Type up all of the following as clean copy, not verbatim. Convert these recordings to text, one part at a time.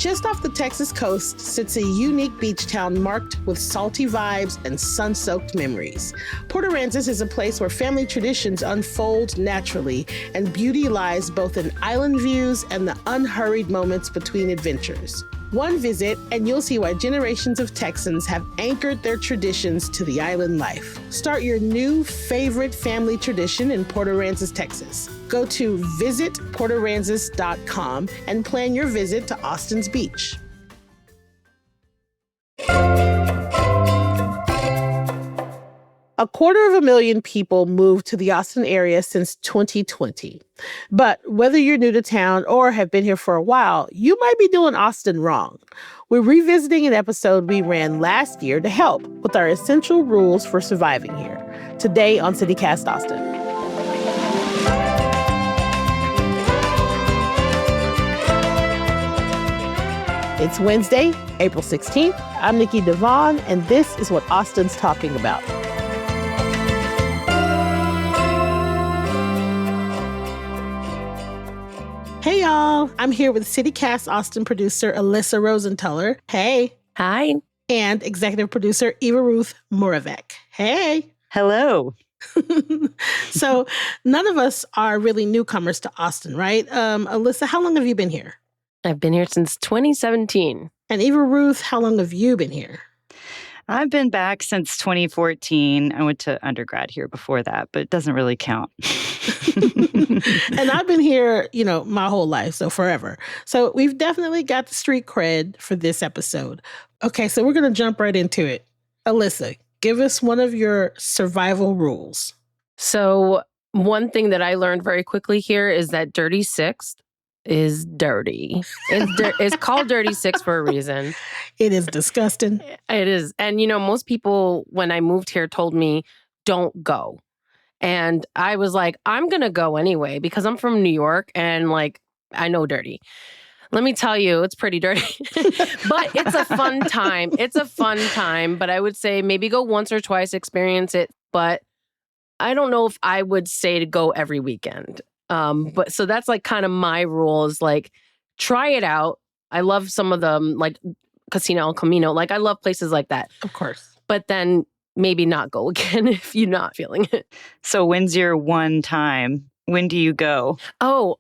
Just off the Texas coast sits a unique beach town marked with salty vibes and sun-soaked memories. Port Aransas is a place where family traditions unfold naturally, and beauty lies both in island views and the unhurried moments between adventures. One visit, and you'll see why generations of Texans have anchored their traditions to the island life. Start your new favorite family tradition in Port Aransas, Texas. Go to visitportaransas.com and plan your visit to Austin's beach. A 250,000 people moved to the Austin area since 2020. But whether you're new to town or have been here for a while, you might be doing Austin wrong. We're revisiting an episode we ran last year to help with our essential rules for surviving here. Today on CityCast Austin. It's Wednesday, April 16th. I'm Nikki DaVaughn, and this is what Austin's talking about. Hey, y'all. I'm here with CityCast Austin producer Elissa Rozentuller. Hey. Hi. And executive producer Eva Ruth Moravec. Hey. Hello. So none of us are really newcomers to Austin, right? Elissa, how long have you been here? I've been here since 2017. And Eva Ruth, how long have you been here? I've been back since 2014. I went to undergrad here before that, but it doesn't really count. And I've been here, my whole life, so forever. So we've definitely got the street cred for this episode. Okay, so we're going to jump right into it. Elissa, give us one of your survival rules. So one thing that I learned very quickly here is that Dirty Sixth is dirty. It's called Dirty Six for a reason. It is disgusting. It is. And, most people, when I moved here, told me, don't go. And I was like, I'm going to go anyway because I'm from New York and, I know dirty. Let me tell you, it's pretty dirty. But it's a fun time. It's a fun time. But I would say maybe go once or twice, experience it. But I don't know if I would say to go every weekend. But so that's kind of my rule is try it out. I love some of them Casino El Camino. I love places like that. Of course. But then maybe not go again if you're not feeling it. So when's your one time? When do you go? Oh,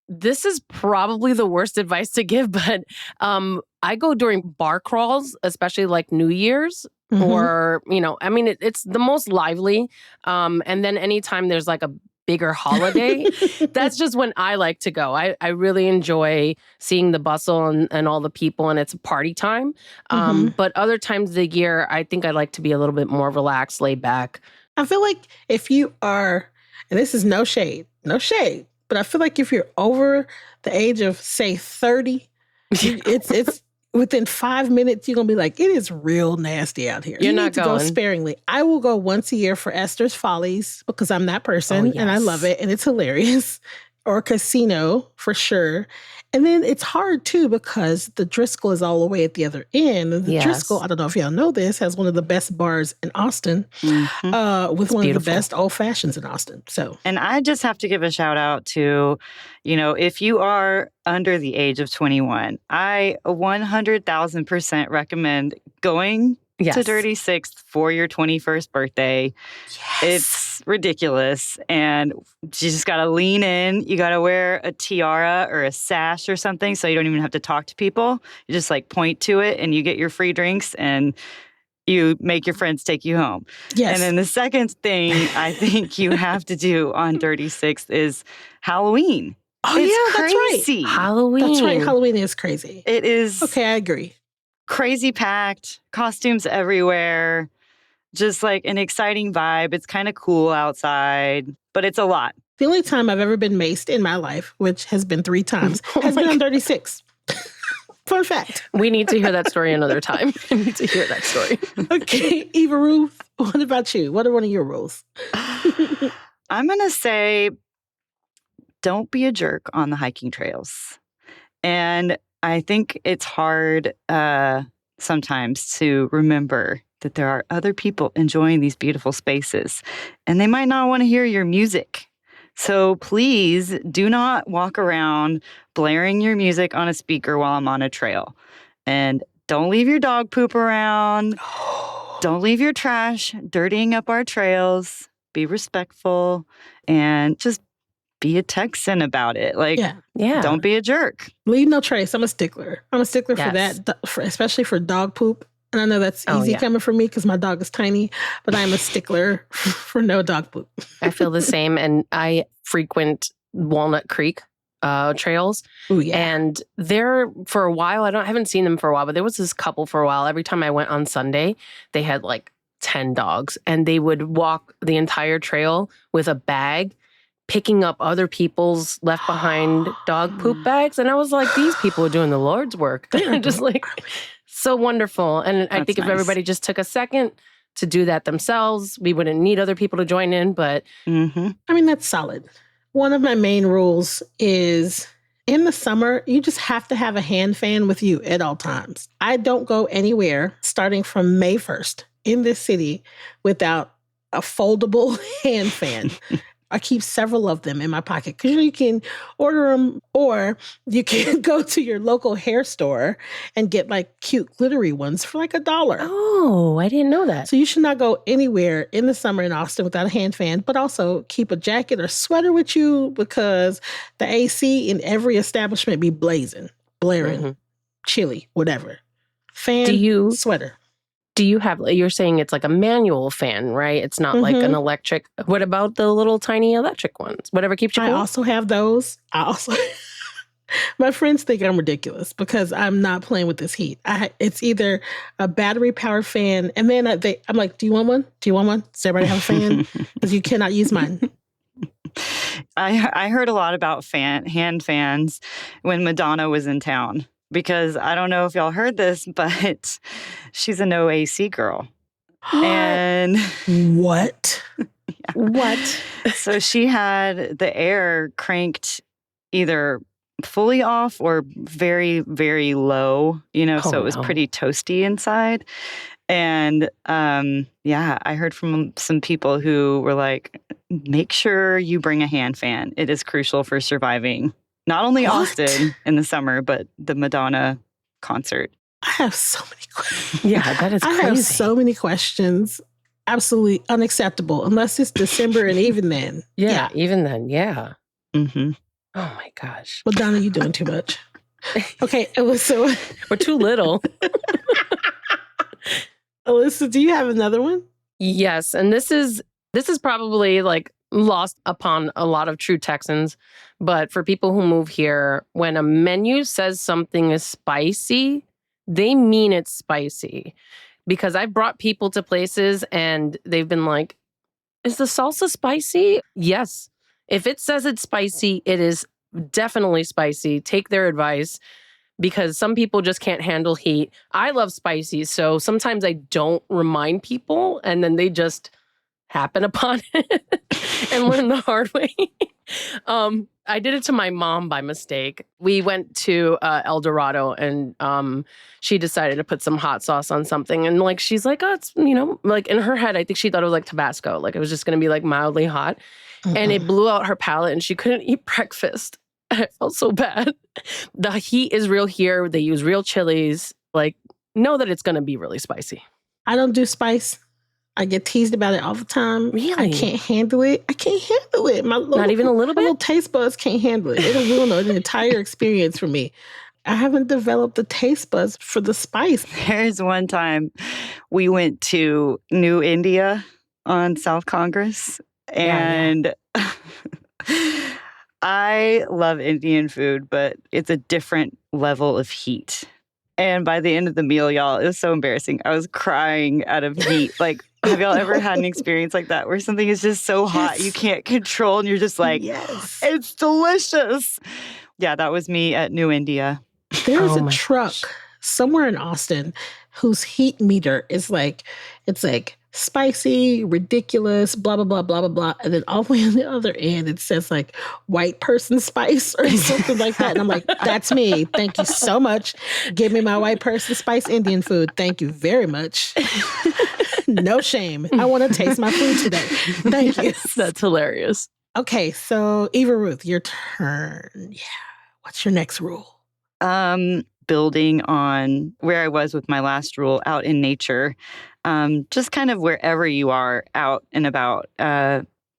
this is probably the worst advice to give, but I go during bar crawls, especially New Year's. Mm-hmm. Or, it's the most lively. And then anytime there's a bigger holiday, that's just when I like to go. I really enjoy seeing the bustle and all the people, and it's a party time. But other times of the year, I think I like to be a little bit more relaxed, laid back. I feel like if you are, and this is no shade, but I feel like if you're over the age of, say, 30, it's within 5 minutes, you're going to be like, it is real nasty out here. You're you not need to going. go sparingly. I will go once a year for Esther's Follies because I'm that person and I love it and it's hilarious. Or Casino for sure. And then it's hard too because the Driscoll is all the way at the other end. And the Driscoll, I don't know if y'all know this, has one of the best bars in Austin with one of the best old fashions in Austin. So, and I just have to give a shout out to, if you are under the age of 21, I 100,000% recommend going to Dirty Sixth for your 21st birthday. Yes. It's ridiculous. And you just got to lean in. You got to wear a tiara or a sash or something so you don't even have to talk to people. You just point to it and you get your free drinks and you make your friends take you home. Yes. And then the second thing I think you have to do on Dirty Sixth is Halloween. Oh, it's crazy. That's right. Halloween. That's right. Halloween is crazy. It is. Okay, I agree. Crazy packed, costumes everywhere, just an exciting vibe. It's kind of cool outside, but it's a lot. The only time I've ever been maced in my life, which has been 3 times, has been on 36. Fun fact. We need to hear that story another time. We need to hear that story. Okay, Eva Ruth, what about you? What are one of your rules? I'm going to say, don't be a jerk on the hiking trails. And I think it's hard sometimes to remember that there are other people enjoying these beautiful spaces. And they might not want to hear your music. So please do not walk around blaring your music on a speaker while I'm on a trail. And don't leave your dog poop around. Don't leave your trash dirtying up our trails. Be respectful and just be a Texan about it. Like, Yeah. don't be a jerk. Leave no trace. I'm a stickler. I'm a stickler for that, especially for dog poop. And I know that's easy coming from me because my dog is tiny, but I'm a stickler for no dog poop. I feel the same. And I frequent Walnut Creek trails. Ooh, yeah. And there for a while, I haven't seen them for a while, but there was this couple for a while. Every time I went on Sunday, they had like 10 dogs and they would walk the entire trail with a bag, picking up other people's left behind dog poop bags. And I was like, these people are doing the Lord's work. They're just like so wonderful. And I think if everybody just took a second to do that themselves, we wouldn't need other people to join in. But I mean, that's solid. One of my main rules is in the summer, you just have to have a hand fan with you at all times. I don't go anywhere starting from May 1st in this city without a foldable hand fan. I keep several of them in my pocket because you can order them or you can go to your local hair store and get like cute glittery ones for like $1. Oh, I didn't know that. So you should not go anywhere in the summer in Austin without a hand fan, but also keep a jacket or sweater with you because the AC in every establishment be blazing, blaring, chilly, whatever. Fan, sweater. Do you have, you're saying it's like a manual fan, right? It's not like an electric. What about the little tiny electric ones? Whatever keeps you cool? I also have those. My friends think I'm ridiculous because I'm not playing with this heat. It's either a battery-powered fan, and then I'm like, do you want one? Do you want one? Does everybody have a fan? Because you cannot use mine. I heard a lot about hand fans when Madonna was in town. Because I don't know if y'all heard this, but she's a no AC girl. And what? What? So she had the air cranked either fully off or very, very low, so it was pretty toasty inside. And I heard from some people who were like, make sure you bring a hand fan. It is crucial for surviving. Not only Austin in the summer, but the Madonna concert. I have so many questions. Yeah, that is crazy. I have so many questions. Absolutely unacceptable, unless it's December and even then. Yeah, even then, yeah. Mm-hmm. Oh my gosh. Madonna, you're doing too much. Okay, Elissa. We're too little. Elissa, do you have another one? Yes, and this is probably like lost upon a lot of true Texans. But for people who move here, when a menu says something is spicy, they mean it's spicy. Because I've brought people to places and they've been like, is the salsa spicy? Yes. If it says it's spicy, it is definitely spicy. Take their advice because some people just can't handle heat. I love spicy, so sometimes I don't remind people and then they just happen upon it and learn the hard way. I did it to my mom by mistake. We went to El Dorado and she decided to put some hot sauce on something. And like, she's like, oh, it's, like in her head, I think she thought it was like Tabasco. Like it was just going to be like mildly hot. And it blew out her palate and she couldn't eat breakfast. I felt so bad. The heat is real here. They use real chilies. Like, know that it's going to be really spicy. I don't do spice. I get teased about it all the time. Really? I can't handle it. Not even a little bit? My little taste buds can't handle it. It'll ruin the entire experience for me. I haven't developed the taste buds for the spice. There's one time we went to New India on South Congress. And I love Indian food, but it's a different level of heat. And by the end of the meal, y'all, it was so embarrassing. I was crying out of heat. Like, have y'all ever had an experience like that where something is just so hot you can't control and you're just like, it's delicious. Yeah, that was me at New India. There's a truck somewhere in Austin whose heat meter is like, it's like spicy, ridiculous, blah, blah, blah, blah, blah, blah. And then all the way on the other end, it says like white person spice or something like that. And I'm like, that's me. Thank you so much. Give me my white person spice Indian food. Thank you very much. No shame. I want to taste my food today. Thank you. That's hilarious. Okay, so Eva Ruth, your turn. Yeah. What's your next rule? Building on where I was with my last rule, out in nature, just kind of wherever you are out and about,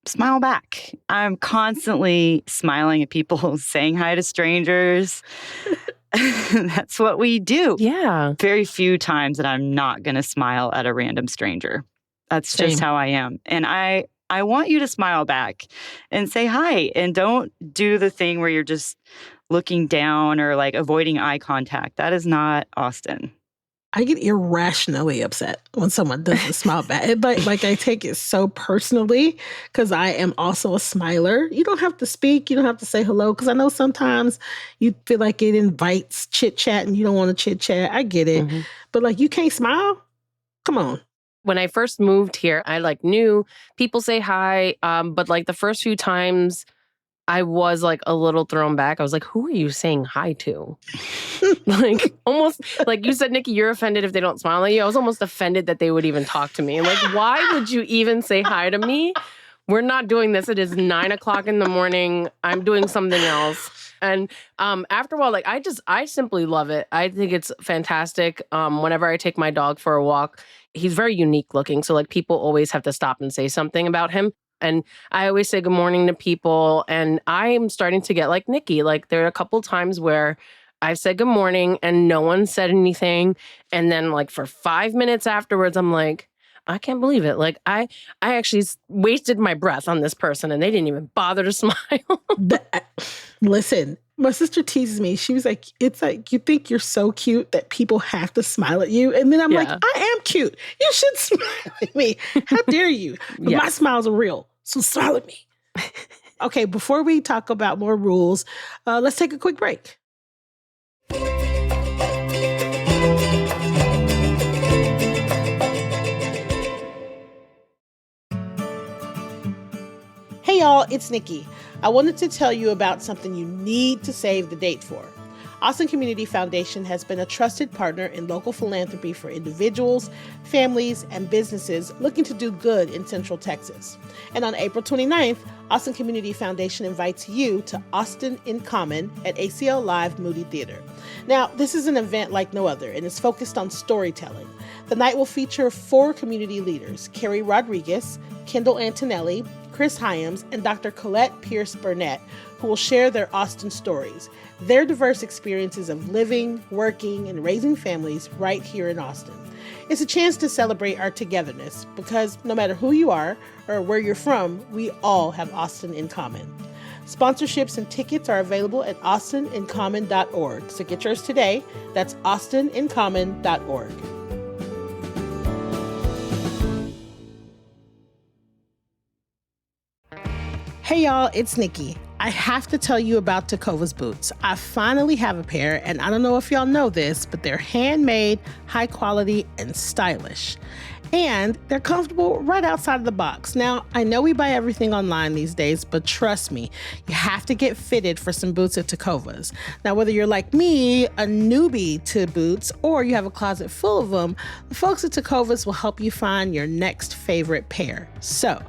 smile back. I'm constantly smiling at people, saying hi to strangers. That's what we do. Yeah. Very few times that I'm not going to smile at a random stranger. That's just how I am. And I want you to smile back and say hi, and don't do the thing where you're just looking down or like avoiding eye contact. That is not Austin. I get irrationally upset when someone doesn't smile back. Like I take it so personally because I am also a smiler. You don't have to speak. You don't have to say hello because I know sometimes you feel like it invites chit chat and you don't want to chit chat. I get it. Mm-hmm. But like you can't smile? Come on. When I first moved here, I like knew people say hi. But like the first few times I was like a little thrown back. I was like, who are you saying hi to? Like almost like you said, Nikki, you're offended if they don't smile at you. I was almost offended that they would even talk to me. Like, why would you even say hi to me? We're not doing this. It is 9:00 in the morning. I'm doing something else. And after a while, like I simply love it. I think it's fantastic. Whenever I take my dog for a walk, he's very unique looking. So like people always have to stop and say something about him. And I always say good morning to people. And I'm starting to get like Nikki. Like there are a couple times where I've said good morning and no one said anything. And then like for 5 minutes afterwards, I'm like, I can't believe it. Like I actually wasted my breath on this person and they didn't even bother to smile. Listen, my sister teases me. She was like, it's like, you think you're so cute that people have to smile at you. And then I'm like, I am cute. You should smile at me. How dare you? But my smiles are real. So smile at me. Okay, before we talk about more rules, let's take a quick break. Hey y'all, it's Nikki. I wanted to tell you about something you need to save the date for. Austin Community Foundation has been a trusted partner in local philanthropy for individuals, families, and businesses looking to do good in Central Texas. And on April 29th, Austin Community Foundation invites you to Austin in Common at ACL Live Moody Theater. Now, this is an event like no other, and it's focused on storytelling. The night will feature 4 community leaders, Carrie Rodriguez, Kendall Antonelli, Chris Hyams, and Dr. Colette Pierce Burnett, who will share their Austin stories, their diverse experiences of living, working, and raising families right here in Austin. It's a chance to celebrate our togetherness because no matter who you are or where you're from, we all have Austin in common. Sponsorships and tickets are available at austinincommon.org. So get yours today. That's austinincommon.org. Hey y'all, it's Nikki. I have to tell you about Tecovas boots. I finally have a pair, and I don't know if y'all know this, but they're handmade, high quality, and stylish. And they're comfortable right outside of the box. Now, I know we buy everything online these days, but trust me, you have to get fitted for some boots at Tecovas. Now, whether you're like me, a newbie to boots, or you have a closet full of them, the folks at Tecovas will help you find your next favorite pair. So,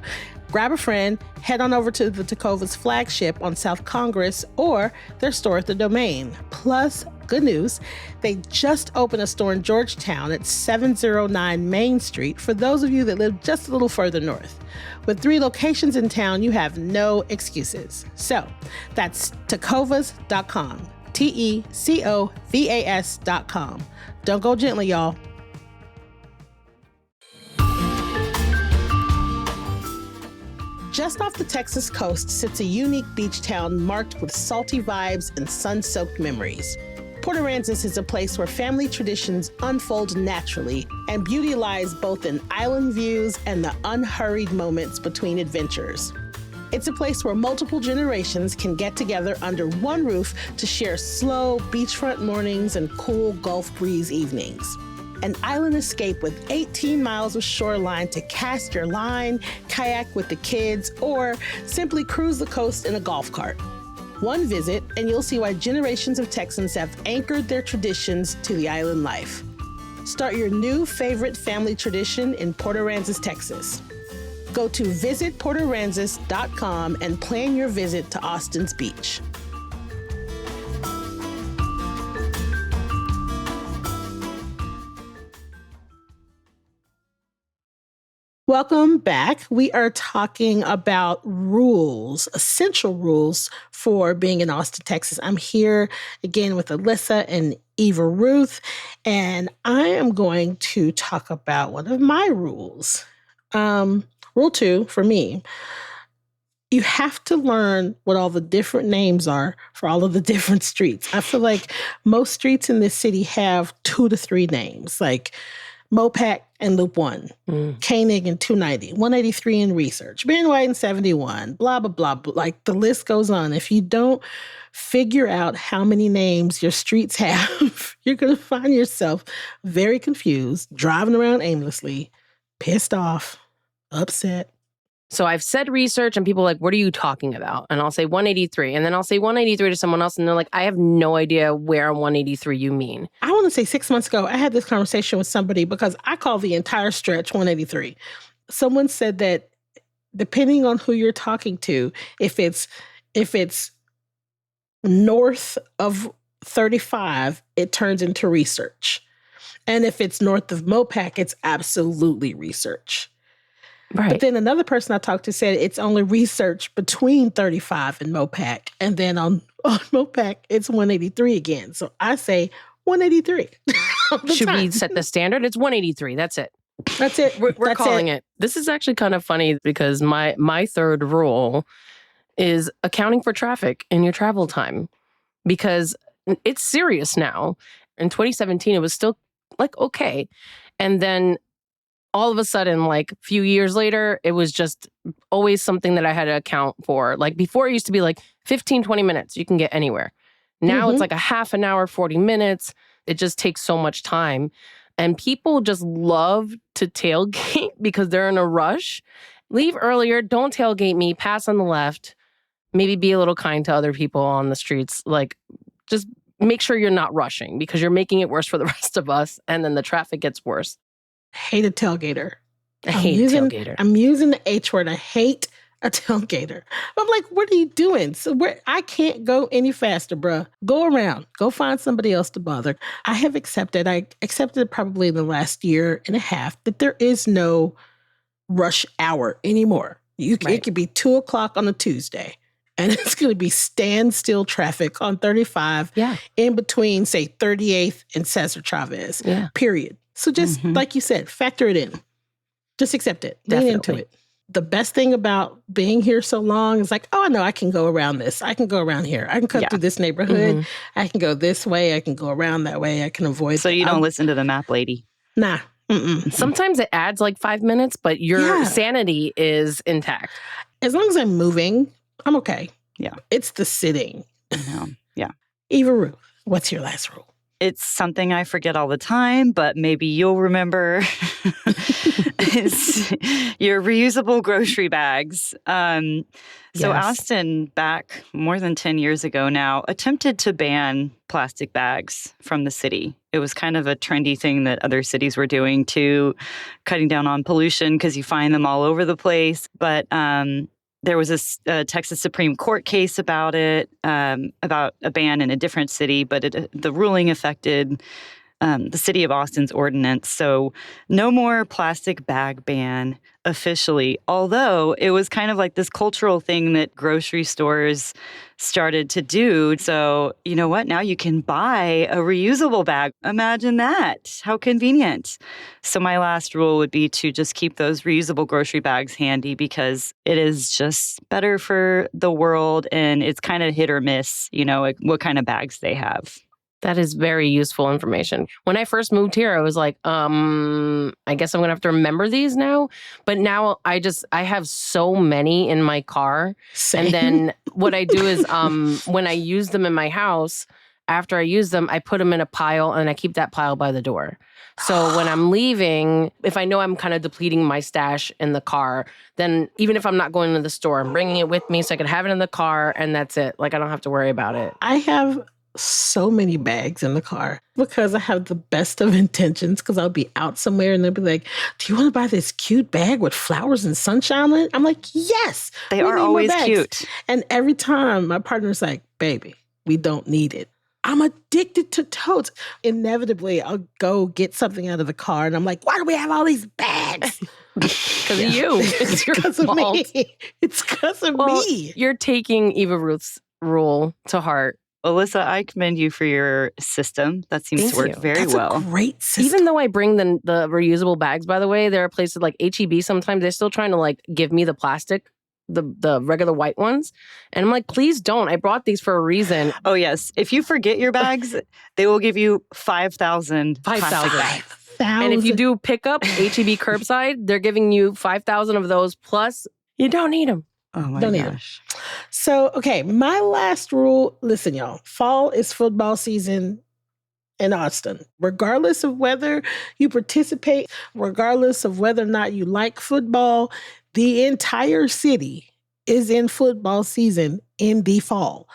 grab a friend, head on over to the Tecovas flagship on South Congress or their store at the Domain. Plus, good news, they just opened a store in Georgetown at 709 Main Street for those of you that live just a little further north. With 3 locations in town, you have no excuses. So, that's tecovas.com, TECOVAS.com. Don't go gently, y'all. Just off the Texas coast sits a unique beach town marked with salty vibes and sun-soaked memories. Port Aransas is a place where family traditions unfold naturally, and beauty lies both in island views and the unhurried moments between adventures. It's a place where multiple generations can get together under one roof to share slow beachfront mornings and cool Gulf breeze evenings. An island escape with 18 miles of shoreline to cast your line, kayak with the kids, or simply cruise the coast in a golf cart. One visit, and you'll see why generations of Texans have anchored their traditions to the island life. Start your new favorite family tradition in Port Aransas, Texas. Go to visitportoranzas.com and plan your visit to Austin's beach. Welcome back. We are talking about rules, essential rules for being in Austin, Texas. I'm here again with Elissa and Eva Ruth, and I am going to talk about one of my rules. Rule 2 for me. You have to learn what all the different names are for all of the different streets. I feel like most streets in this city have 2 to 3 names, like Mopac and Loop 1, Koenig and 290, 183 in Research, Ben White and 71, blah, blah, blah, blah. Like the list goes on. If you don't figure out how many names your streets have, you're going to find yourself very confused, driving around aimlessly, pissed off, upset. So I've said Research and people are like, what are you talking about? And I'll say 183. And then I'll say 183 to someone else. And they're like, I have no idea where 183 you mean. I want to say 6 months ago, I had this conversation with somebody because I call the entire stretch 183. Someone said that depending on who you're talking to, if it's north of 35, it turns into Research. And if it's north of Mopac, it's absolutely Research. Right. But then another person I talked to said it's only Research between 35 and Mopac. And then on Mopac, it's 183 again. So I say 183. Should we set the standard? It's 183. That's it. That's it. We're calling it. This is actually kind of funny because my third rule is accounting for traffic in your travel time, because it's serious now. In 2017, it was still like, okay. And then all of a sudden, like a few years later, it was just always something that I had to account for. Like before, it used to be like 15, 20 minutes. You can get anywhere. Now it's like a half an hour, 40 minutes. It just takes so much time. And people just love to tailgate because they're in a rush. Leave earlier. Don't tailgate me. Pass on the left. Maybe be a little kind to other people on the streets. Like just make sure you're not rushing because you're making it worse for the rest of us. And then the traffic gets worse. Hate a tailgater. I hate a tailgater. I'm using the H word. I hate a tailgater. I'm like, what are you doing? So I can't go any faster, bruh. Go around. Go find somebody else to bother. I accepted probably in the last year and a half that there is no rush hour anymore. It could be 2:00 on a Tuesday. And it's going to be standstill traffic on 35 in between, say, 38th and Cesar Chavez, period. So just like you said, factor it in. Just accept it. Lean into it. The best thing about being here so long is like, oh, I know I can go around this. I can go around here. I can cut through this neighborhood. I can go this way. I can go around that way. I can avoid. So you don't listen to the map lady? Nah. Sometimes it adds like 5 minutes, but your sanity is intact. As long as I'm moving, I'm okay. Yeah. It's the sitting. Yeah. Eva Ruth, what's your last rule? It's something I forget all the time, but maybe you'll remember. It's your reusable grocery bags. So Austin, back more than 10 years ago now, attempted to ban plastic bags from the city. It was kind of a trendy thing that other cities were doing too, cutting down on pollution because you find them all over the place. But there was a Texas Supreme Court case about it, about a ban in a different city, but the ruling affected the city of Austin's ordinance. So no more plastic bag ban officially, although it was kind of like this cultural thing that grocery stores started to do. So you know what? Now you can buy a reusable bag. Imagine that. How convenient. So my last rule would be to just keep those reusable grocery bags handy because it is just better for the world and it's kind of hit or miss, what kind of bags they have. That is very useful information. When I first moved here, I was like, I guess I'm going to have to remember these now. But now I have so many in my car. Same. And then what I do is when I use them in my house, after I use them, I put them in a pile and I keep that pile by the door. So when I'm leaving, if I know I'm kind of depleting my stash in the car, then even if I'm not going to the store, I'm bringing it with me so I can have it in the car and that's it. Like I don't have to worry about it. I have so many bags in the car because I have the best of intentions because I'll be out somewhere and they'll be like, do you want to buy this cute bag with flowers and sunshine on it? I'm like, yes. They are always cute. And every time my partner's like, baby, we don't need it. I'm addicted to totes. Inevitably, I'll go get something out of the car and I'm like, why do we have all these bags? Because of you. It's because of me. It's because of me. You're taking Eva Ruth's rule to heart. Elissa, I commend you for your system. That seems to work very well. That's a great system. Even though I bring the reusable bags, by the way, there are places like H-E-B sometimes, they're still trying to like give me the plastic, the regular white ones. And I'm like, please don't. I brought these for a reason. Oh, yes. If you forget your bags, they will give you 5,000 5,000. bags. And if you do pick up H-E-B curbside, they're giving you 5,000 of those. Plus, you don't need them. Oh my gosh. So, okay, my last rule, listen, y'all, fall is football season in Austin. Regardless of whether you participate, regardless of whether or not you like football, the entire city is in football season in the fall,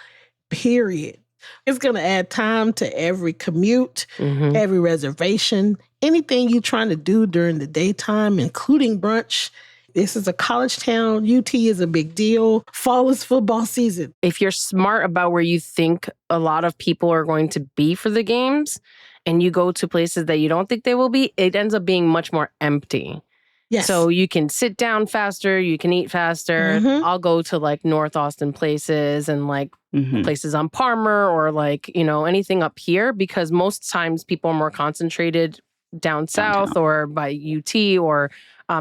period. It's going to add time to every commute, every reservation, anything you're trying to do during the daytime, including brunch. This is a college town. UT is a big deal. Fall is football season. If you're smart about where you think a lot of people are going to be for the games and you go to places that you don't think they will be, it ends up being much more empty. Yes. So you can sit down faster, you can eat faster. I'll go to like North Austin places and like places on Palmer or like, you know, anything up here because most times people are more concentrated down south or by UT or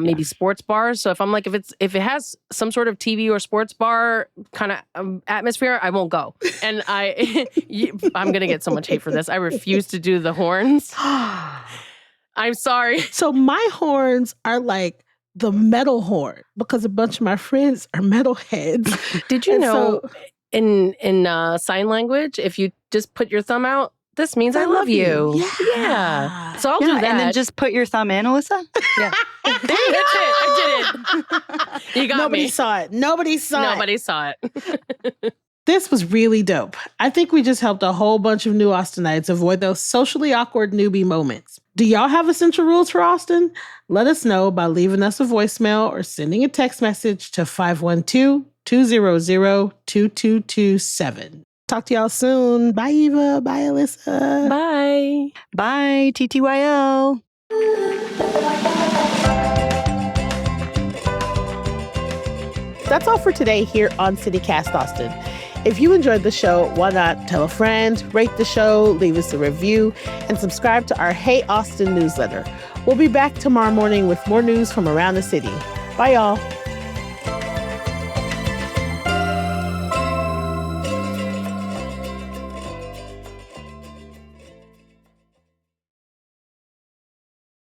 maybe sports bars. So if I'm like, if it has some sort of TV or sports bar kind of atmosphere, I won't go. And I'm gonna get so much hate for this. I refuse to do the horns. I'm sorry. So my horns are like the metal horn because a bunch of my friends are metalheads. Did you know in sign language, if you just put your thumb out, this means I love you. Yeah. So I'll do that. And then just put your thumb in, Elissa? Yeah. That's it. I did it. You got Nobody me. saw it. Nobody saw it. This was really dope. I think we just helped a whole bunch of new Austinites avoid those socially awkward newbie moments. Do y'all have essential rules for Austin? Let us know by leaving us a voicemail or sending a text message to 512-200-2227. Talk to y'all soon. Bye, Eva. Bye, Elissa. Bye. Bye, TTYL. That's all for today here on CityCast Austin. If you enjoyed the show, why not tell a friend, rate the show, leave us a review, and subscribe to our Hey Austin newsletter. We'll be back tomorrow morning with more news from around the city. Bye, y'all.